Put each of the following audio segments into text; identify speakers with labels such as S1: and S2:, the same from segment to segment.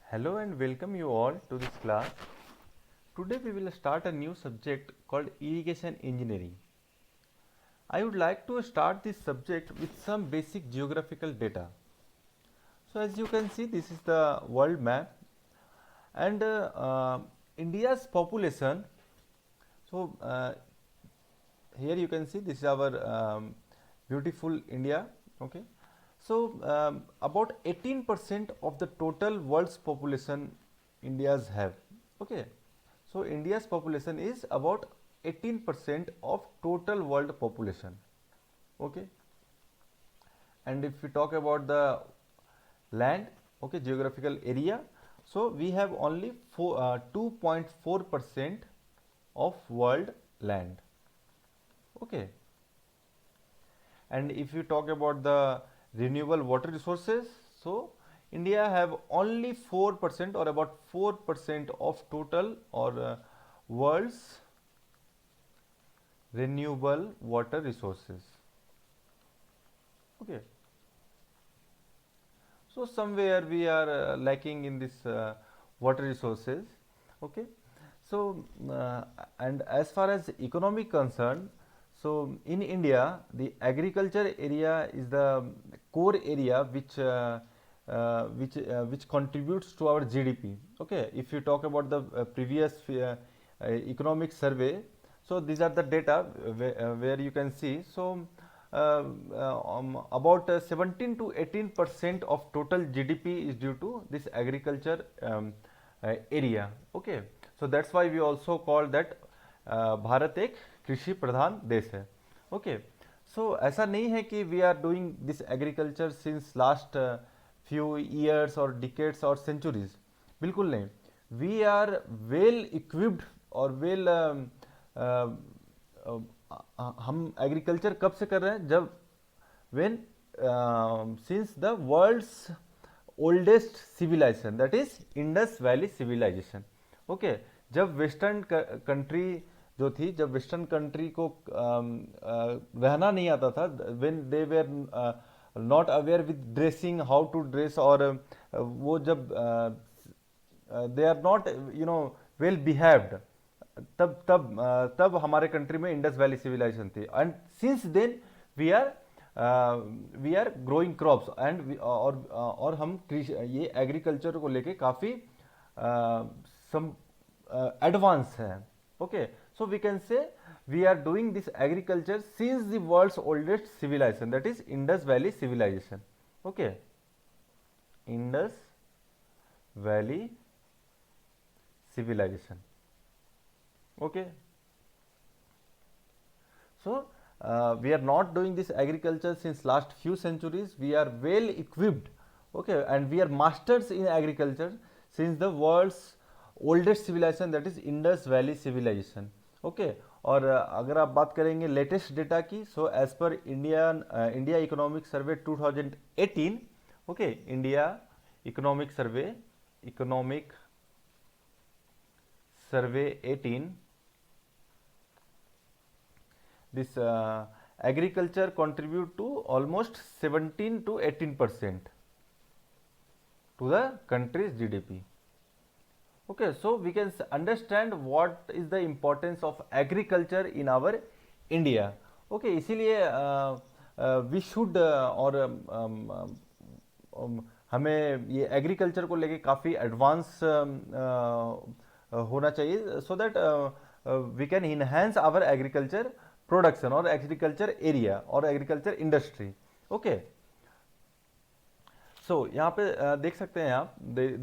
S1: Hello and welcome you all to this class. Today we will start a new subject called irrigation engineering. I would like to start this subject with some basic geographical data. So as you can see, this is the world map and India's population. So here you can see this is our beautiful India. Okay. So about 18% of the total world's population India's have. Okay. So India's population is about 18% of total world population. Okay. And if we talk about the land, okay, geographical area, so we have only 2.4% of world land. Okay. And if you talk about the renewable water resources, so India have only 4% or about 4% of total or world's renewable water resources. Okay. So somewhere we are lacking in this water resources. Okay. So and as far as economic concerned, so in India the agriculture area is the core area which contributes to our GDP. Okay. If you talk about the previous economic survey, so these are the data where you can see. So about 17 to 18% of total GDP is due to this agriculture area. Okay, so that's why we also call that Bharat एक कृषि प्रधान देश है. Okay, so ऐसा नहीं है कि we are doing this agriculture since last few years or decades or centuries. बिल्कुल नहीं. We are well equipped और well हम एग्रीकल्चर कब से कर रहे हैं, जब when since the world's oldest civilization, that is Indus valley civilization. Okay, जब वेस्टर्न कंट्री जो थी, जब वेस्टर्न कंट्री को रहना नहीं आता था, when they were not aware with dressing, how to dress, और वो जब they are not well behaved, तब हमारे कंट्री में इंडस वैली सिविलाइजेशन थी. And since then we are growing crops and और हम ये एग्रीकल्चर को लेके काफ़ी सम एडवांस हैं. Okay, so we can say we are doing this agriculture since the world's oldest civilization, that is Indus valley civilization. Okay, Indus valley civilization. Okay, so we are not doing this agriculture since last few centuries. We are well equipped, okay, and we are masters in agriculture since the world's oldest civilization, that is Indus Valley civilization. Okay, और अगर आप बात करेंगे latest data की, so as per India economic survey 2018, okay, India economic survey 18, this agriculture contribute to almost 17 to 18% to the country's GDP. Okay, so we can understand what is the importance of agriculture in our India. Okay, इसीलिए we should और हमें ये agriculture को लेके काफ़ी advance होना चाहिए, so that we can enhance our agriculture production और एग्रीकल्चर एरिया और एग्रीकल्चर इंडस्ट्री. ओके, सो यहाँ पे देख सकते हैं आप,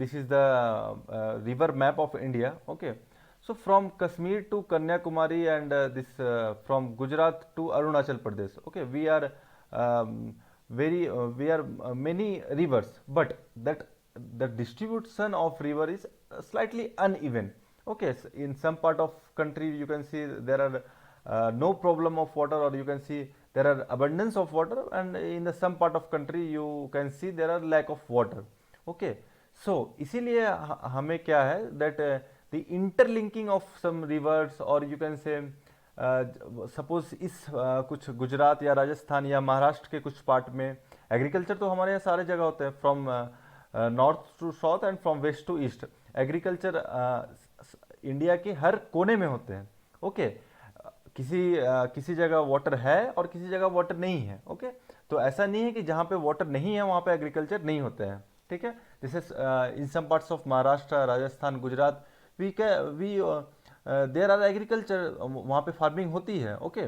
S1: this is the river map of India. Okay, so from Kashmir to Kanyakumari and this from Gujarat to Arunachal Pradesh. Okay, we are many rivers, but that the distribution of river is slightly uneven. Okay, so in some part of country you can see there are no problem of water, or you can see there are abundance of water, and in the some part of country you can see there are lack of water. Okay, so इसीलिए हमें क्या है that the interlinking of some rivers, or you can say suppose इस कुछ गुजरात या राजस्थान या महाराष्ट्र के कुछ पार्ट में एग्रीकल्चर तो हमारे यहाँ सारे जगह होते हैं, from north to south and from west to east. Agriculture India के हर कोने में होते हैं। ओके, किसी जगह वाटर है और किसी जगह वाटर नहीं है। ओके, तो ऐसा नहीं है कि जहाँ पे वाटर नहीं है वहाँ पे एग्रीकल्चर नहीं होते हैं। ठीक है, जैसे in some parts of Maharashtra, Rajasthan, Gujarat, we there are agriculture, वहाँ पे फार्मिंग होती है। ओके,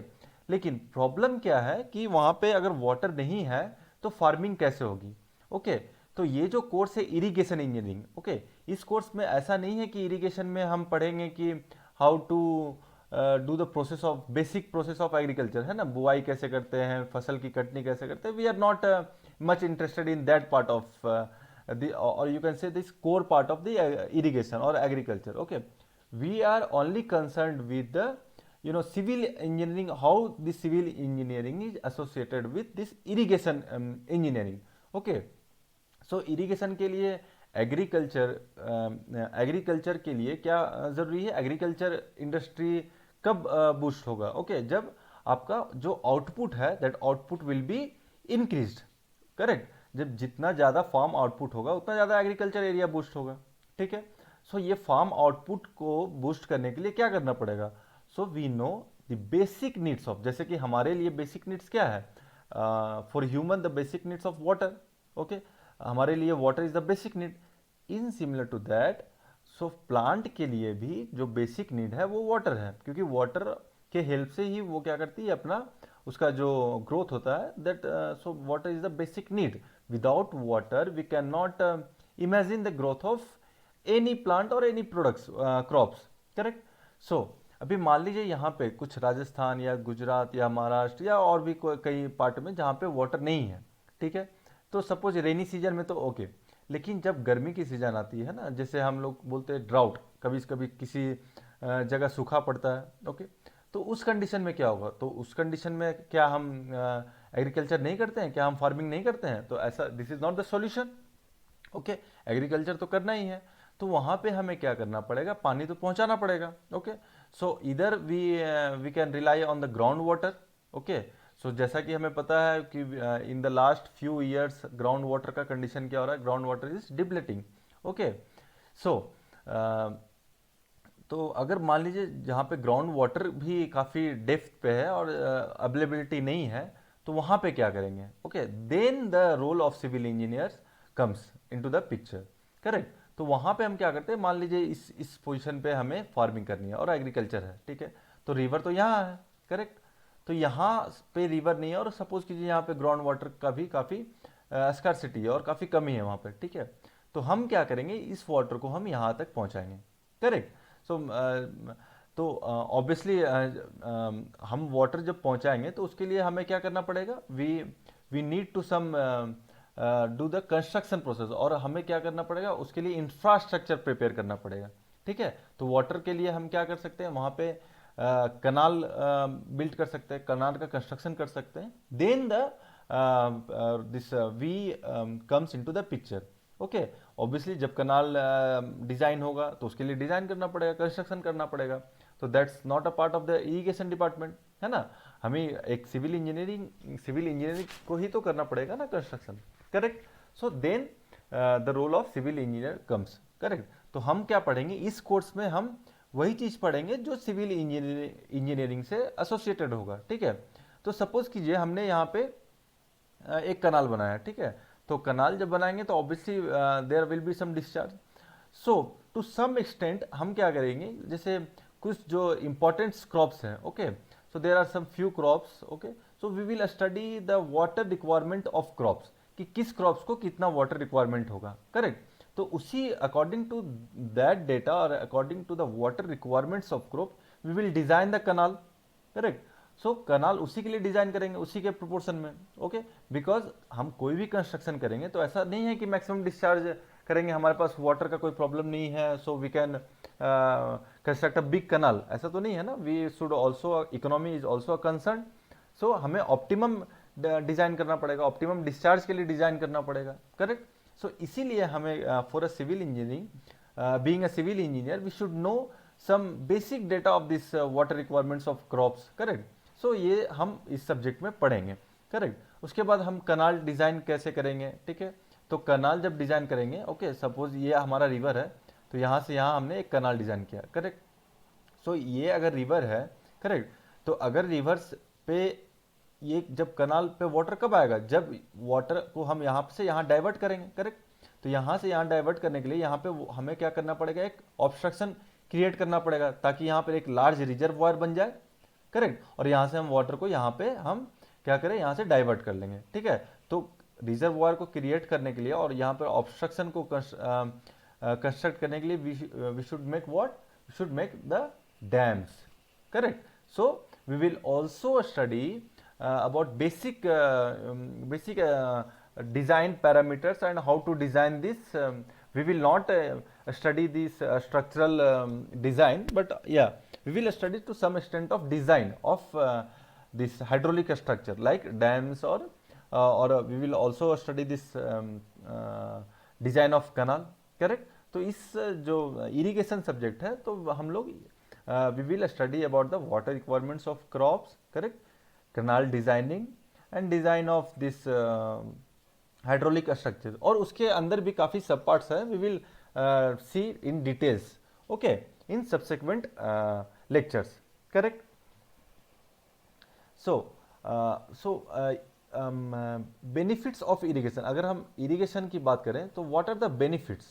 S1: लेकिन प्रॉब्लम क्या है कि वहाँ पे अगर वाटर नहीं है तो फार्मिंग कैसे होगी। ओके, तो ये जो कोर्स है इरिगेशन इंजीनियरिंग, ओके, इस कोर्स में ऐसा नहीं है कि इरिगेशन में हम पढ़ेंगे कि how to do the process of basic process of agriculture, है ना, बुआई कैसे करते हैं, फसल की कटनी कैसे करते हैं। We are not much interested in that part of or you can say this core part of the irrigation or agriculture. Okay, we are only concerned with the civil engineering, how the civil engineering is associated with this irrigation engineering. Okay, so irrigation के लिए agriculture के लिए क्या ज़रूरी है, agriculture industry कब boost होगा। Okay, जब आपका जो आउटपुट है that output will be increased. Correct, जब जितना ज़्यादा फार्म आउटपुट होगा उतना ज़्यादा एग्रीकल्चर एरिया बूस्ट होगा। ठीक है, सो ये फार्म आउटपुट को बूस्ट करने के लिए क्या करना पड़ेगा। So we know the basic needs of, जैसे कि हमारे लिए बेसिक नीड्स क्या है, for human the basic needs of water. Okay, हमारे लिए water is the basic need. In similar to that, so plant के लिए भी जो बेसिक नीड है वो वाटर है, क्योंकि वाटर के हेल्प से ही वो क्या करती है, अपना उसका जो ग्रोथ होता है, that so water is the basic need. Without water we can not imagine the growth of any plant और any products, crops. Correct, so अभी मान लीजिए यहाँ पे कुछ राजस्थान या गुजरात या महाराष्ट्र या और भी कई पार्ट में जहाँ पे वाटर नहीं है। ठीक है, तो सपोज रेनी सीजन में तो ओके, लेकिन जब गर्मी की सीजन आती है ना, जैसे हम लोग बोलते हैं ड्राउट, कभी कभी किसी जगह सूखा पड़ता है। ओके, तो उस कंडीशन में क्या होगा, तो उस कंडीशन में क्या हम एग्रीकल्चर नहीं करते हैं, क्या हम फार्मिंग नहीं करते हैं, तो ऐसा this is not the solution. Okay, agriculture तो करना ही है, तो वहाँ पे हमें क्या करना पड़ेगा, पानी तो पहुँचाना पड़ेगा। ओके, सो इधर we can rely on the ground water. Okay, so जैसा कि हमें पता है कि in the last few years ground water का कंडीशन क्या हो रहा है, ground water is depleting. Okay, so तो अगर मान लीजिए जहाँ पे ग्राउंड वाटर भी काफ़ी डेप्थ पे है और अवेलेबिलिटी नहीं है, तो वहाँ पे क्या करेंगे। Okay, then the role of civil engineers comes into the picture. Correct, तो वहाँ पे हम क्या करते हैं, मान लीजिए इस पोजीशन पे हमें फार्मिंग करनी है और एग्रीकल्चर है। ठीक है, तो रिवर तो यहाँ है। करेक्ट, तो यहाँ पे रिवर नहीं है और सपोज कीजिए यहाँ पे ग्राउंड वाटर का भी काफ़ी स्कार्सिटी है और काफ़ी कमी है वहाँ पे। ठीक है, तो हम क्या करेंगे, इस वाटर को हम यहाँ तक पहुँचाएंगे। करेक्ट, सो तो ऑब्वियसली हम वाटर जब पहुंचाएंगे तो उसके लिए हमें क्या करना पड़ेगा, we need to some do the construction process, और हमें क्या करना पड़ेगा, उसके लिए इंफ्रास्ट्रक्चर प्रिपेयर करना पड़ेगा। ठीक है, तो वाटर के लिए हम क्या कर सकते हैं, वहाँ पे कनाल बिल्ड कर सकते हैं, कनाल का कंस्ट्रक्शन कर सकते हैं। Then the this we comes into the picture. Okay, obviously जब कनाल डिजाइन होगा तो उसके लिए डिजाइन करना पड़ेगा, कंस्ट्रक्शन करना पड़ेगा, तो that's not a part of the irrigation department, है ना। हमें एक सिविल इंजीनियरिंग को ही तो करना पड़ेगा ना, construction. Correct, so then the role of civil engineer comes. Correct, तो हम क्या पढ़ेंगे इस कोर्स में, हम वही चीज पढ़ेंगे जो सिविल इंजीनियरिंग से एसोसिएटेड होगा। ठीक है, तो सपोज कीजिए हमने यहाँ पे एक कनाल बनाया। ठीक है, तो कनाल जब बनाएंगे तो obviously there will be some discharge. So to some extent हम क्या करेंगे, जैसे कुछ जो इंपॉर्टेंट क्रॉप्स हैं। Okay, so there are some few crops. Okay, so we will study the water requirement of crops, कि किस क्रॉप्स को कितना वाटर रिक्वायरमेंट होगा। करेक्ट, तो उसी अकॉर्डिंग टू दैट डेटा और according to the water requirements of crop we will design the canal. Correct, so canal उसी के लिए डिजाइन करेंगे, उसी के प्रोपोर्शन में। ओके, बिकॉज हम कोई भी कंस्ट्रक्शन करेंगे तो ऐसा नहीं है कि मैक्सिमम डिस्चार्ज करेंगे, हमारे पास वाटर का कोई प्रॉब्लम नहीं है, so we can construct a big canal, ऐसा तो नहीं है ना। We should also, economy is also a concern, so हमें ऑप्टिमम डिजाइन करना पड़ेगा, ऑप्टिमम डिस्चार्ज के लिए डिजाइन करना पड़ेगा। करेक्ट, सो इसीलिए हमें for a civil engineering, being a civil engineer, we should know some basic data of this water requirements of crops. Correct, so ये हम इस सब्जेक्ट में पढ़ेंगे। करेक्ट, उसके बाद हम कनाल डिजाइन कैसे करेंगे। ठीक है, तो कनाल जब डिजाइन करेंगे, ओके, सपोज ये हमारा रिवर है, तो यहाँ से यहाँ हमने एक कनाल डिजाइन किया, करेक्ट। सो ये अगर रिवर है, करेक्ट, तो अगर रिवर्स पे ये जब कनाल पे वाटर कब आएगा, जब वाटर को हम यहाँ से यहाँ डाइवर्ट करेंगे, करेक्ट। तो यहाँ से यहाँ डाइवर्ट करने के लिए यहाँ पे हमें क्या करना पड़ेगा, एक ऑब्स्ट्रक्शन क्रिएट करना पड़ेगा, ताकि यहाँ पर एक लार्ज रिजर्वॉयर बन जाए, करेक्ट। और यहाँ से हम वाटर को यहाँ पे हम क्या करें, यहाँ से डाइवर्ट कर लेंगे, ठीक है। तो रिजर्वॉयर को क्रिएट करने के लिए और यहाँ पर ऑब्स्ट्रक्शन को कंस्ट्रक्ट करने के लिए we should make what, we should make the dams, correct. So we will also study about basic design parameters and how to design this. We will not study this structural design, but yeah, we will study to some extent of design of this hydraulic structure like dams, or we will also study this design of canal, correct. तो इस जो irrigation subject है, तो हम लोग we will study about the water requirements of crops, correct, canal designing and design of this hydraulic structure, और उसके अंदर भी काफी सब पार्ट्स है, we will see in details, okay, in subsequent lectures, correct. So benefits of irrigation, अगर हम irrigation की बात करें तो what are the benefits,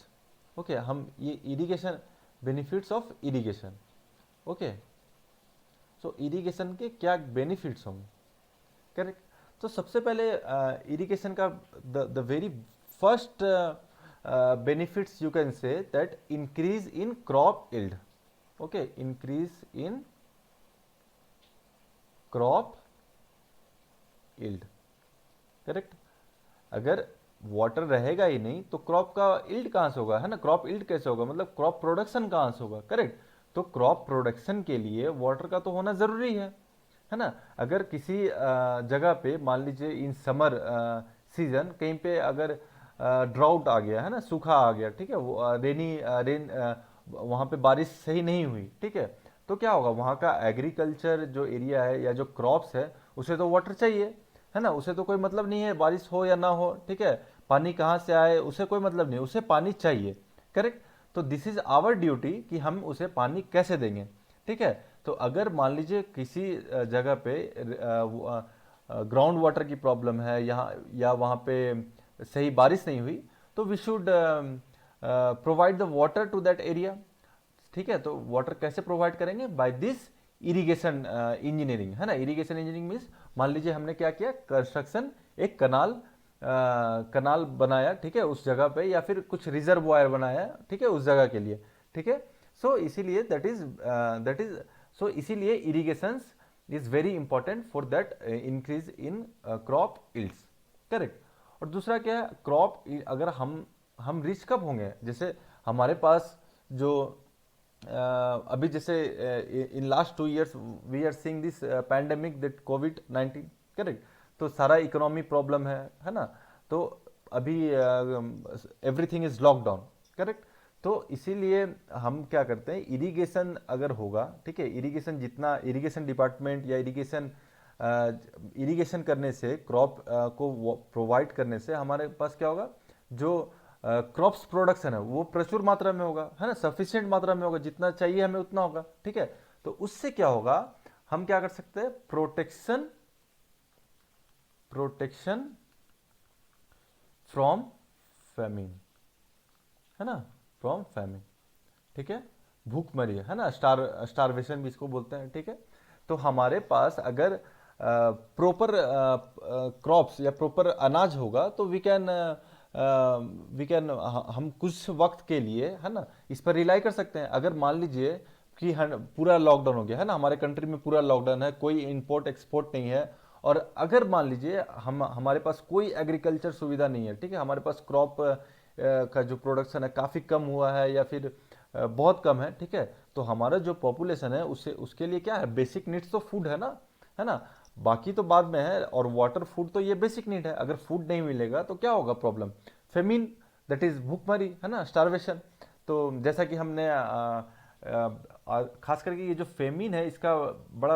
S1: okay, हम ये irrigation benefits of irrigation, okay, so irrigation के क्या बेनिफिट्स होंगे, करेक्ट। तो सबसे पहले इरिगेशन का the very first benefits you can say that increase in crop yield, okay, increase in crop yield, correct. अगर वाटर रहेगा ही नहीं तो क्रॉप का यील्ड कहाँ से होगा, है ना, क्रॉप यील्ड कैसे होगा, मतलब क्रॉप प्रोडक्शन कहाँ से होगा, करेक्ट। तो क्रॉप प्रोडक्शन के लिए वाटर का तो होना जरूरी है ना। अगर किसी जगह पे मान लीजिए इन समर सीजन कहीं पे अगर ड्राउट आ गया, है ना, सूखा आ गया, ठीक है, रेन वहाँ पे बारिश सही नहीं हुई, ठीक है, तो क्या होगा, वहाँ का एग्रीकल्चर जो एरिया है या जो क्रॉप्स है उसे तो वाटर चाहिए, है ना, उसे तो कोई मतलब नहीं है बारिश हो या ना हो, ठीक है, पानी कहाँ से आए उसे कोई मतलब नहीं, उसे पानी चाहिए, करेक्ट। तो दिस इज आवर ड्यूटी कि हम उसे पानी कैसे देंगे, ठीक है। तो अगर मान लीजिए किसी जगह पे ग्राउंड वाटर की प्रॉब्लम है यहाँ, या वहाँ पे सही बारिश नहीं हुई, तो we should provide the water to that area, ठीक है। तो वाटर कैसे प्रोवाइड करेंगे, बाय दिस इरिगेशन इंजीनियरिंग, है ना। इरिगेशन इंजीनियरिंग मीन्स मान लीजिए हमने क्या किया, कंस्ट्रक्शन, एक कनाल बनाया, ठीक है, उस जगह पे, या फिर कुछ रिजर्वॉयर बनाया, ठीक है, उस जगह के लिए, ठीक है। सो इसीलिए सो इसीलिए irrigation is very important for that increase in crop yields, correct. और दूसरा क्या है, क्रॉप अगर हम रिच कब होंगे, जैसे हमारे पास जो अभी जैसे in last 2 years we are seeing this pandemic, that कोविड-19, करेक्ट। तो सारा इकोनॉमी प्रॉब्लम है ना, तो अभी एवरीथिंग इज लॉकडाउन, करेक्ट। तो इसीलिए हम क्या करते हैं, इरिगेशन अगर होगा, ठीक है, इरिगेशन जितना इरिगेशन डिपार्टमेंट या इरिगेशन करने से, क्रॉप को प्रोवाइड करने से हमारे पास क्या होगा, जो क्रॉप्स प्रोडक्शन है वो प्रचुर मात्रा में होगा, है ना, सफिशिएंट मात्रा में होगा, जितना चाहिए हमें उतना होगा, ठीक है। तो उससे क्या होगा, हम क्या कर सकते हैं, प्रोटेक्शन फ्रॉम फेमिन, है ना, फ्रॉम फेमिन, ठीक है, भूखमरी, है ना, स्टारवेशन भी इसको बोलते हैं, ठीक है। तो हमारे पास अगर प्रॉपर क्रॉप्स या प्रॉपर अनाज होगा तो वी कैन हम कुछ वक्त के लिए, है ना, इस पर रिलाई कर सकते हैं। अगर मान लीजिए कि पूरा लॉकडाउन हो गया, है ना, हमारे कंट्री में पूरा लॉकडाउन है, कोई इंपोर्ट एक्सपोर्ट नहीं है, और अगर मान लीजिए हमारे पास कोई एग्रीकल्चर सुविधा नहीं है, ठीक है, हमारे पास क्रॉप का जो प्रोडक्शन है काफ़ी कम हुआ है या फिर बहुत कम है, ठीक है, तो हमारा जो पॉपुलेशन है उसके लिए क्या है, बेसिक नीड्स तो फूड है ना, बाकी तो बाद में है, और वाटर, फूड तो ये बेसिक नीड है। अगर फूड नहीं मिलेगा तो क्या होगा, प्रॉब्लम, फेमिन, दैट इज भूखमरी, है ना, स्टारवेशन। तो जैसा कि हमने खास करके ये जो फेमिन है इसका बड़ा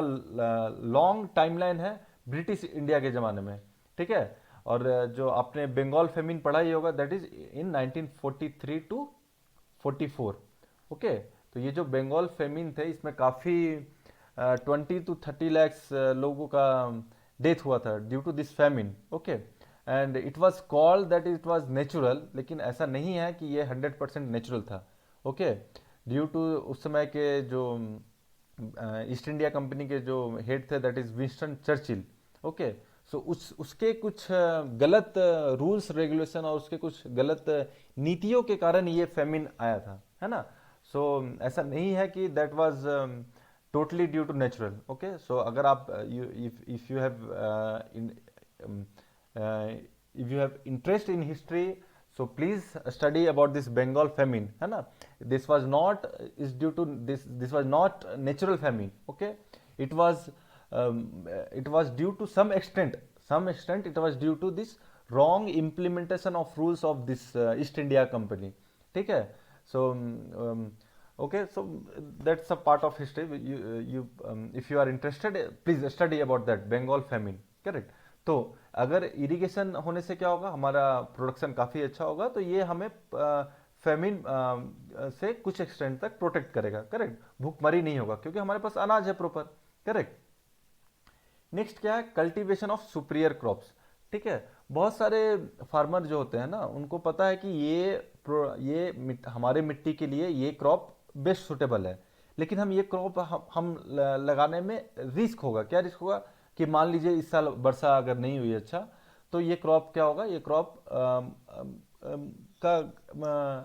S1: लॉन्ग टाइमलाइन है ब्रिटिश इंडिया के ज़माने में, ठीक है, और जो आपने बंगाल फेमिन पढ़ा ही होगा, that is in 1943 to 44। Okay, तो ये जो बंगाल फेमिन थे इसमें काफ़ी 20 to 30 lakhs लोगों का डेथ हुआ था due to this famine. Okay, and it was called that it was natural, लेकिन ऐसा नहीं है कि ये 100% नेचुरल था। ओके, ड्यू टू उस समय के जो ईस्ट इंडिया कंपनी के जो हेड थे that is Winston Churchill. Okay, so उसके कुछ गलत रूल्स रेगुलेशन और उसके कुछ गलत नीतियों के कारण ये फेमिन आया था, है ना। सो ऐसा नहीं है कि that was totally due to natural. Okay, so अगर आप if you have if you have interest in history, so please study about this Bengal famine, है ना। this was not is due to this was not natural famine। okay, it was it was due to some extent it was due to this wrong implementation of rules of this East India company। ठीक है, so okay, so that's a part of history। if you are interested, please study about that Bengal famine। correct, तो अगर irrigation होने से क्या होगा, हमारा production काफ़ी अच्छा होगा, तो ये हमें फेमिन से कुछ एक्सटेंट तक प्रोटेक्ट करेगा। करेक्ट, भूखमरी नहीं होगा क्योंकि हमारे पास अनाज है प्रॉपर। करेक्ट, नेक्स्ट क्या है, कल्टीवेशन ऑफ सुपीरियर क्रॉप्स। ठीक है, बहुत सारे फार्मर जो होते हैं ना, उनको पता है कि हमारे मिट्टी के लिए ये क्रॉप बेस्ट सुटेबल है, लेकिन हम ये क्रॉप हम लगाने में रिस्क होगा। क्या रिस्क होगा कि मान लीजिए इस साल वर्षा अगर नहीं हुई अच्छा, तो ये क्रॉप क्या होगा, ये क्रॉप का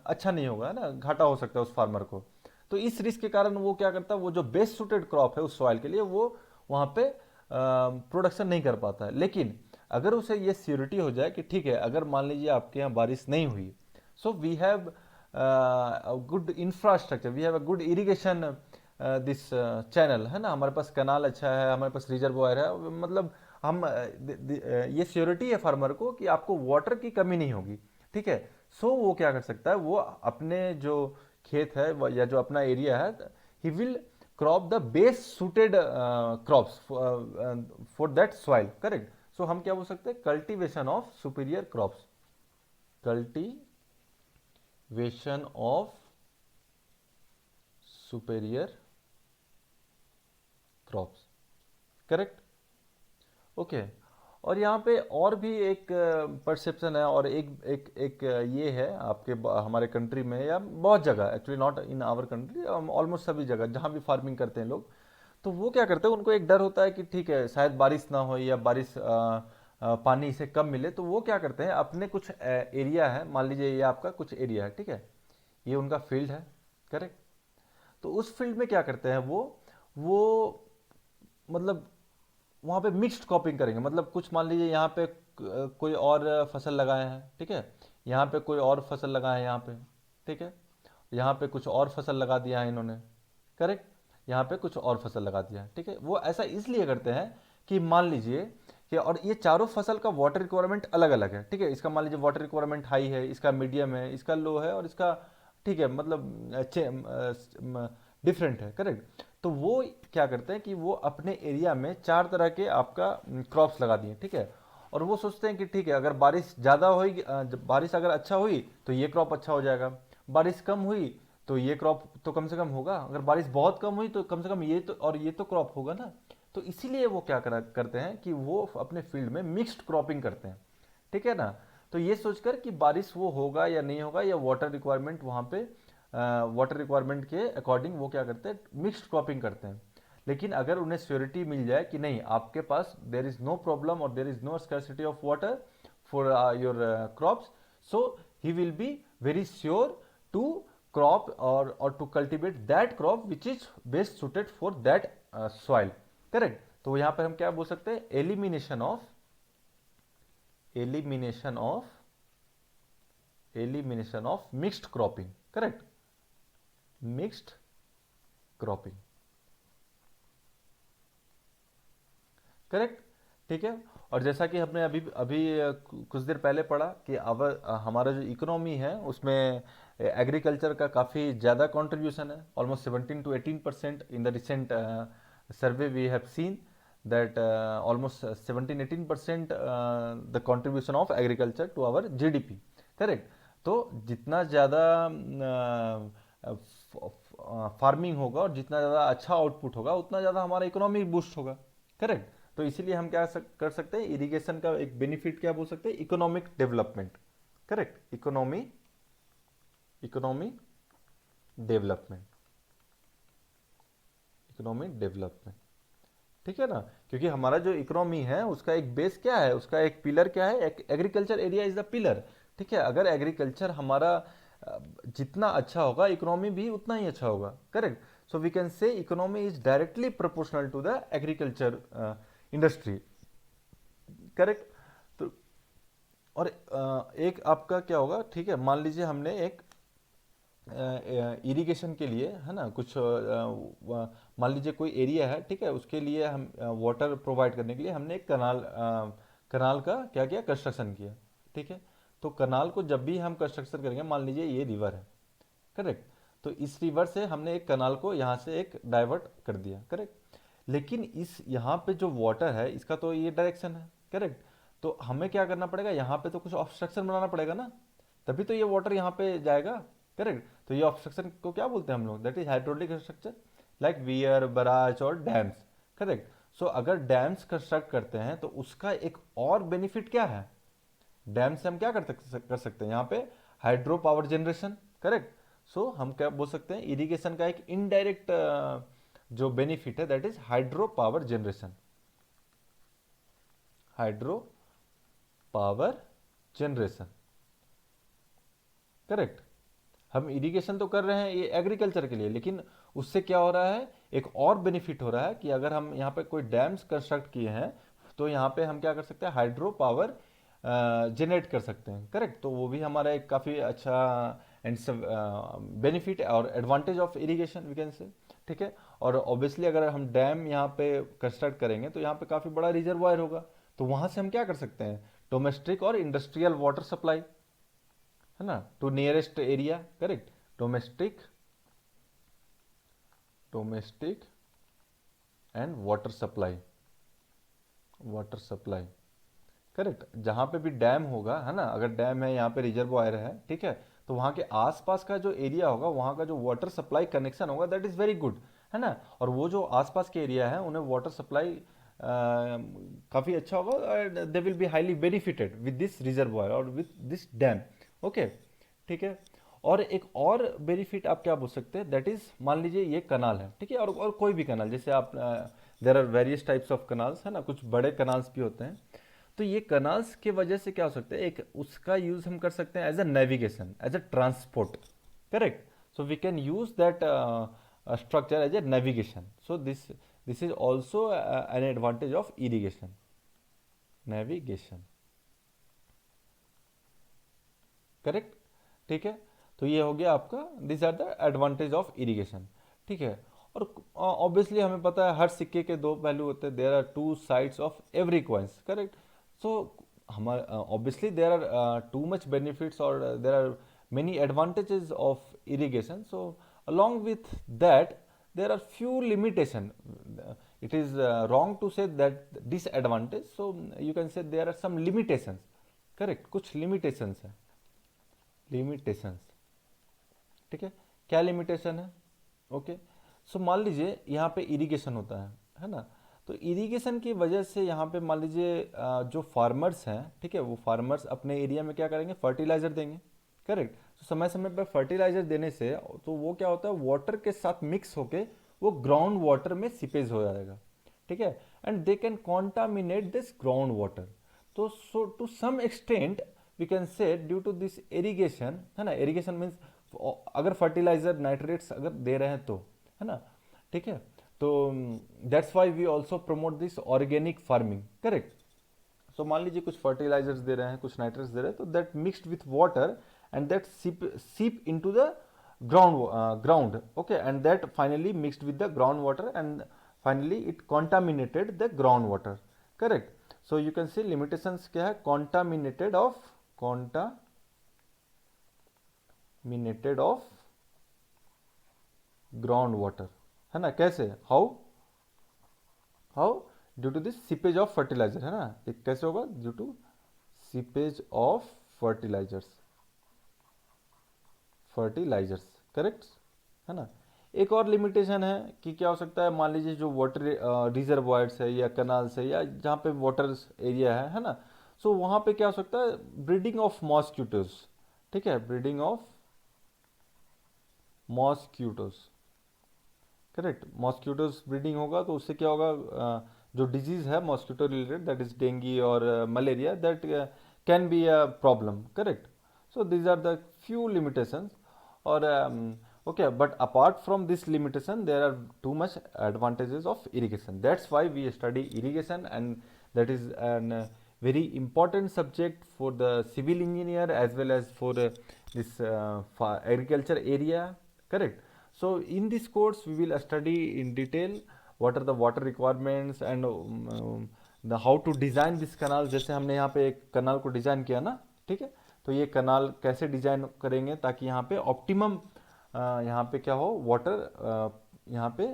S1: अच्छा नहीं होगा, है ना, घाटा हो सकता है उस फार्मर को। तो इस रिस्क के कारण वो क्या करता है, वो जो बेस्ट सुटेड क्रॉप है उस सॉइल के लिए, वो वहाँ पे प्रोडक्शन नहीं कर पाता है। लेकिन अगर उसे ये श्योरिटी हो जाए कि ठीक है, अगर मान लीजिए आपके यहाँ बारिश नहीं हुई, so we have good infrastructure, we have a good irrigation this channel, है ना, हमारे पास कैनाल अच्छा है, हमारे पास रिजर्वॉयर है, मतलब हम ये श्योरिटी है फार्मर को कि आपको वाटर की कमी नहीं होगी। ठीक है, सो वो क्या कर सकता है, वो अपने जो खेत है या जो अपना एरिया है, he will crop the best suited crops for that soil. Correct, so हम क्या बोल सकते हैं, cultivation of superior crops, cultivation of superior crops. Correct, okay, और यहाँ पे और भी एक परसेप्शन है, और एक ये है आपके हमारे कंट्री में या बहुत जगह, actually not in our country, almost सभी जगह जहाँ भी फार्मिंग करते हैं लोग, तो वो क्या करते हैं, उनको एक डर होता है कि ठीक है शायद बारिश ना हो या बारिश पानी से कम मिले, तो वो क्या करते हैं, अपने कुछ एरिया है, मान लीजिए ये आपका कुछ एरिया है, ठीक है, ये उनका फील्ड है। करेक्ट, तो उस फील्ड में क्या करते हैं वो मतलब वहाँ पे मिक्स्ड क्रॉपिंग करेंगे। मतलब कुछ मान लीजिए यहाँ पे कोई और फसल लगाए हैं, ठीक है, यहाँ पे कोई और फसल लगाए हैं यहाँ पे, ठीक है, यहाँ पे कुछ और फसल लगा दिया है इन्होंने। करेक्ट, यहाँ पे कुछ और फसल लगा दिया है। ठीक है, वो ऐसा इसलिए करते हैं कि मान लीजिए कि, और ये चारों फसल का वाटर रिक्वायरमेंट अलग अलग है। ठीक है, इसका मान लीजिए वाटर रिक्वायरमेंट हाई है, इसका मीडियम है, इसका लो है, और इसका ठीक है मतलब डिफरेंट है। करेक्ट, तो वो क्या करते हैं कि वो अपने एरिया में 4 तरह के आपका क्रॉप्स लगा दिए। ठीक है, और वो सोचते हैं कि ठीक है, अगर बारिश ज़्यादा होगी, बारिश अगर अच्छा हुई तो ये क्रॉप अच्छा हो जाएगा, बारिश कम हुई तो ये क्रॉप तो कम से कम होगा, अगर बारिश बहुत कम हुई तो कम से कम ये तो, और ये तो क्रॉप होगा ना। तो इसीलिए वो क्या करते हैं कि वो अपने फील्ड में मिक्स्ड क्रॉपिंग करते हैं। ठीक है ना, तो ये सोचकर कि बारिश वो होगा या नहीं होगा, या वाटर रिक्वायरमेंट वहाँ पे वाटर रिक्वायरमेंट के अकॉर्डिंग वो क्या करते हैं, मिक्स्ड क्रॉपिंग करते हैं। लेकिन अगर उन्हें श्योरिटी मिल जाए कि नहीं, आपके पास देर इज नो प्रॉब्लम और there is no scarcity of water for your crops, so he will be very sure to crop और to cultivate that crop which is best suited for that soil. Correct, तो यहाँ पर हम क्या बोल सकते हैं, elimination of mixed cropping. Correct, mixed cropping. Correct, ठीक है, और जैसा कि हमने अभी अभी कुछ देर पहले पढ़ा कि हमारा जो इकोनॉमी है उसमें एग्रीकल्चर का काफ़ी ज़्यादा कंट्रीब्यूशन है, almost 17 to 18% in the recent survey we have seen that almost 17-18% the contribution of agriculture to our GDP, correct. तो जितना ज़्यादा फार्मिंग होगा और जितना ज़्यादा अच्छा आउटपुट होगा उतना ज़्यादा हमारा इकोनॉमी बूस्ट होगा, करेक्ट। तो इसीलिए हम क्या कर सकते हैं, इरिगेशन का एक बेनिफिट क्या बोल सकते हैं, economic development, correct, economy development, economic development, ठीक है ना। क्योंकि हमारा जो इकोनॉमी है उसका एक बेस क्या है, उसका एक पिलर क्या है, agriculture area is the pillar, ठीक है। अगर एग्रीकल्चर हमारा जितना अच्छा होगा इकोनॉमी भी उतना ही अच्छा होगा, correct. So we can say economy is directly proportional to the agriculture industry, correct. तो और एक आपका क्या होगा, ठीक है, मान लीजिए हमने एक इरिगेशन के लिए, है ना, कुछ मान लीजिए कोई एरिया है, ठीक है, उसके लिए हम वाटर प्रोवाइड करने के लिए हमने एक कनाल का क्या किया, कंस्ट्रक्शन किया, ठीक है। तो कनाल को जब भी हम कंस्ट्रक्शन करेंगे, मान लीजिए ये रिवर है, करेक्ट, तो इस रिवर से हमने एक कनाल को यहाँ से एक डाइवर्ट कर दिया, करेक्ट। लेकिन इस यहाँ पे जो वाटर है इसका तो ये डायरेक्शन है, करेक्ट। तो हमें क्या करना पड़ेगा, यहाँ पे तो कुछ ऑब्स्ट्रक्शन बनाना पड़ेगा ना, तभी तो ये वाटर यहाँ पे जाएगा, करेक्ट। तो ये ऑब्स्ट्रक्शन को क्या बोलते हैं हम लोग, that is hydraulic structure, like wear, barrage और डैम्स, करेक्ट। सो अगर डैम्स कंस्ट्रक्ट करते हैं तो उसका एक और बेनिफिट क्या है, डैम से हम क्या कर सकते हैं यहाँ पे, hydro power generation, correct. So हम क्या बोल सकते हैं, इरिगेशन का एक इनडायरेक्ट जो बेनिफिट है that is hydro power generation, hydro power generation, correct. हम इरिगेशन तो कर रहे हैं ये एग्रीकल्चर के लिए, लेकिन उससे क्या हो रहा है, एक और बेनिफिट हो रहा है कि अगर हम यहाँ पे कोई डैम्स कंस्ट्रक्ट किए हैं तो यहाँ पे हम क्या कर सकते हैं, हाइड्रो पावर जनरेट कर सकते हैं, करेक्ट। तो वो भी हमारा एक काफ़ी अच्छा एंड बेनिफिट और advantage of irrigation we can say, ठीक है। और ऑब्वियसली अगर हम डैम यहाँ पे कंस्ट्रक्ट करेंगे तो यहाँ पे काफ़ी बड़ा रिजर्वायर होगा, तो वहाँ से हम क्या कर सकते हैं, डोमेस्टिक और इंडस्ट्रियल वाटर सप्लाई, है ना, to nearest area, correct. Domestic domestic and water supply, correct. जहाँ पे भी डैम होगा, है ना, अगर डैम है यहाँ पे रिजर्वायर है, ठीक है, तो वहाँ के आसपास का जो एरिया होगा वहाँ का जो वाटर सप्लाई कनेक्शन होगा दैट इज़ वेरी गुड, है ना। और वो जो आसपास के एरिया है उन्हें वाटर सप्लाई काफ़ी अच्छा होगा, they will be highly benefited with this reservoir और विद दिस डैम, ओके, ठीक है। और एक और बेनिफिट आप क्या बोल सकते हैं, दैट इज मान लीजिए ये कनाल है, ठीक है, और कोई भी कनाल, जैसे आप there are various types of canals, है ना, कुछ बड़े कनाल्स भी होते हैं। तो ये कनाल्स के वजह से क्या हो सकता है, एक उसका यूज हम कर सकते हैं as a navigation, as a transport, correct. So we can use that structure as a navigation, so this is also an advantage of irrigation, navigation, correct, ठीक है। तो ये हो गया आपका, this are the advantage of irrigation, ठीक है। और ऑब्वियसली हमें पता है हर सिक्के के दो पहलू होते हैं, there are two sides of every coins, correct. So हमारे obviously there are too much benefits और there are many advantages of irrigation, so along with that there are few limitation, it is wrong to say that disadvantage, so you can say there are some limitations, correct, कुछ limitations है, limitations, ठीक है। क्या limitation है, okay. सो मान लीजिए यहाँ पे इरिगेशन होता है ना, तो इरिगेशन की वजह से यहाँ पे मान लीजिए जो फार्मर्स हैं, ठीक है, वो फार्मर्स अपने एरिया में क्या करेंगे, फर्टिलाइजर देंगे, करेक्ट। तो समय समय पर फर्टिलाइजर देने से तो वो क्या होता है, वाटर के साथ मिक्स होके वो ग्राउंड वाटर में सीपेज हो जाएगा, ठीक है, and they can contaminate this ground water. तो so to some extent we can say due to this irrigation, है ना, इरिगेशन मीन्स अगर फर्टिलाइजर नाइट्रेट्स अगर दे रहे हैं तो, है ना, ठीक है। तो that's why we also promote this organic farming, correct. So मान लीजिए कुछ फर्टिलाइजर्स दे रहे हैं, कुछ नाइट्रेट्स दे रहे हैं, तो that mixed with water and that seep into the ground, okay, and that finally mixed with the groundwater and finally it contaminated the groundwater, correct. So you can see limitations क्या है, contaminated of groundwater, है ना, कैसे, how due to this seepage of fertiliser, है ना, ये कैसे होगा, due to seepage of fertilisers, correct, है ना। एक और लिमिटेशन है कि क्या हो सकता है, मान लीजिए जो वाटर रिजर्वायर्स है या कनाल्स है या जहाँ पे वाटर एरिया है ना, सो वहाँ पे क्या हो सकता है, ब्रीडिंग ऑफ मॉस्क्यूटोज, ठीक है, breeding of mosquitoes, correct, mosquitoes breeding होगा तो उससे क्या होगा, जो डिजीज है mosquito related, that is dengue और malaria, that can be a problem, correct. So these are the few limitations, or okay, but apart from this limitation there are too much advantages of irrigation. That's why we study irrigation, and that is an very important subject for the civil engineer as well as for this agriculture area, correct. So in this course we will study in detail what are the water requirements and the how to design this canal. जैसे हमने यहाँ पे एक कनाल को design किया ना, ठीक है, तो ये कनाल कैसे डिजाइन करेंगे ताकि यहाँ पे ऑप्टिमम यहाँ पे क्या हो, वाटर यहाँ पे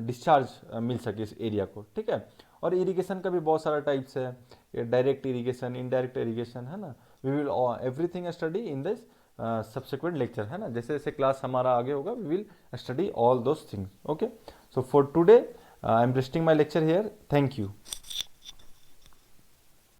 S1: डिस्चार्ज मिल सके इस एरिया को, ठीक है। और इरिगेशन का भी बहुत सारा टाइप्स है, डायरेक्ट इरिगेशन, इनडायरेक्ट इरिगेशन, है ना। We will everything study in this subsequent lecture, है ना, जैसे जैसे क्लास हमारा आगे होगा we will study all those things, okay. So for today I am resting my lecture here, thank you.